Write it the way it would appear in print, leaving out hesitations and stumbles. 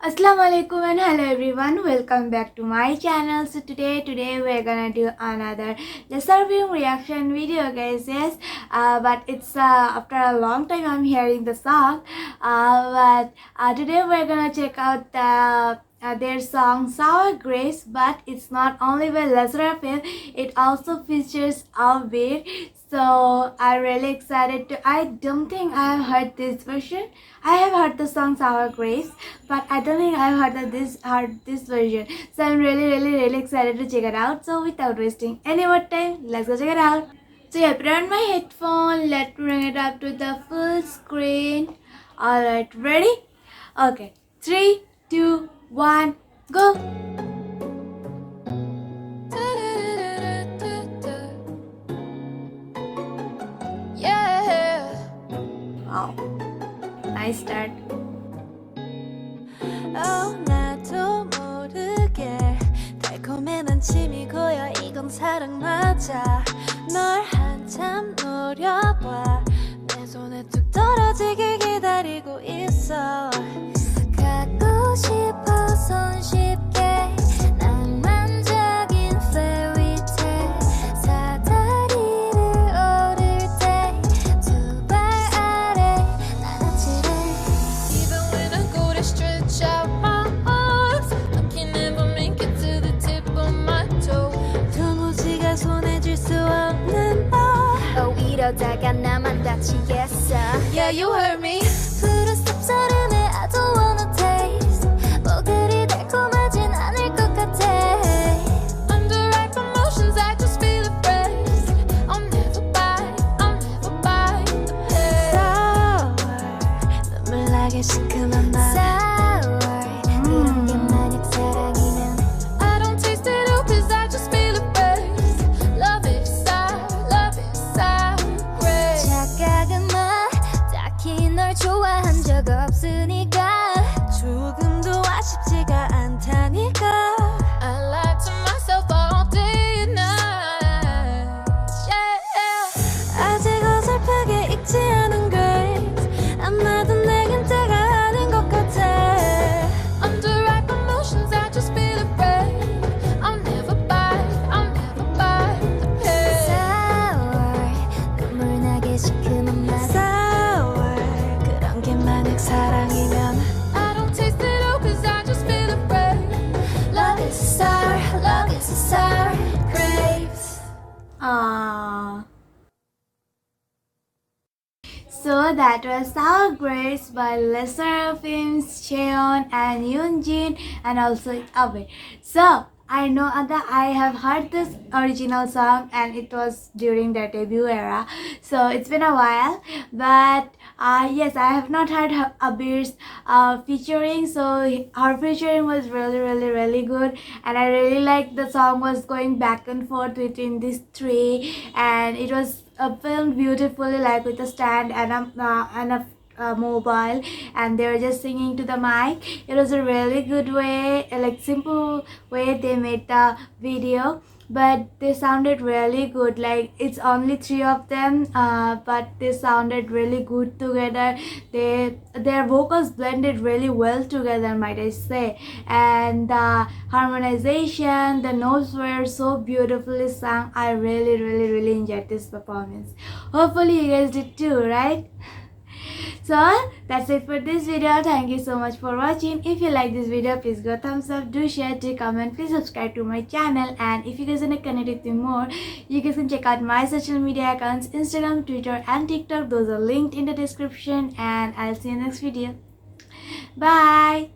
Assalamualaikum and hello everyone, welcome back to my channel. So today we're gonna do another SSERAFIM reaction video, guys. Yes, but it's after a long time I'm hearing the song, but today we're gonna check out their song Sour Grace, but it's not only by SSERAFIM, it also features ABIR. So I'm really excited to. I don't think I have heard this version. I have heard the song Sour Grace, but I don't think I've heard this version. So I'm really excited to check it out. So without wasting any more time, let's go check it out. So yeah, put on my headphone. Let's bring it up to the full screen. Alright, ready? Okay, 3, 2, 1, go. Wow, nice start. 나도 모르게 달콤한 침이 고여 이건 사랑 맞아 널 한참 노려봐 내 손에 뚝 떨어지길 기다리고 있어 가고 싶어 손쉽게 낭만적인 fairytale 사다리를 오를 때 두 발 아래 난 아찔해 Even when I go to stretch out my arms I can never make it to the tip of my toe 도무지가 손에 쥘 수 없는 너 이러다가 나만 다치겠어 Yeah, you heard me 푸른 쌉싸름해 I don't wanna taste 뭐 그리 달콤하진 않을 것 같아 Under ripe emotions I just feel afraid I'll never bite the pain Sour 눈물 나게 시큼한 맛 Sour 그런 게 만약 사랑이면 I don't taste it all cause I just feel afraid Love is sour grace 착각은 마 딱히 널 좋아한 적 없으니까 조금도 아쉽지가 않다니까 I lie to myself all day and night yeah. 아직 어설프게 익지 않은 grace 아마도 내겐 때가 아닌 것 같아 Under ripe emotions I just feel afraid I'll never bite the pain Sour 눈물 나게 시큼한 맛 Sour 그런 게 만약 사랑이면 I don't taste it all cause I just feel afraid Love is a sour grapes So that was Sour Grace by SSERAFIM, Cheon and Yoonjin, and also ABIR. So I know that I have heard this original song and it was during their debut era, so it's been a while, but yes, I have not heard ABIR's featuring, so her featuring was really good, and I really liked the song was going back and forth between these three, and it was filmed beautifully, like with a stand and a mobile, and they were just singing to the mic. It was a really good way, like simple way they made the video, but they sounded really good. Like it's only three of them, but they sounded really good together. Their vocals blended really well together, might I say, and the harmonization, the notes were so beautifully sung. I really enjoyed this performance. Hopefully you guys did too, right? So that's it for this video. Thank you so much for watching. If you like this video, please go thumbs up, do share, do comment, please subscribe to my channel, and if you guys want to connect with me more, you guys can check out my social media accounts, Instagram, Twitter and TikTok. Those are linked in the description, and I'll see you next video. Bye.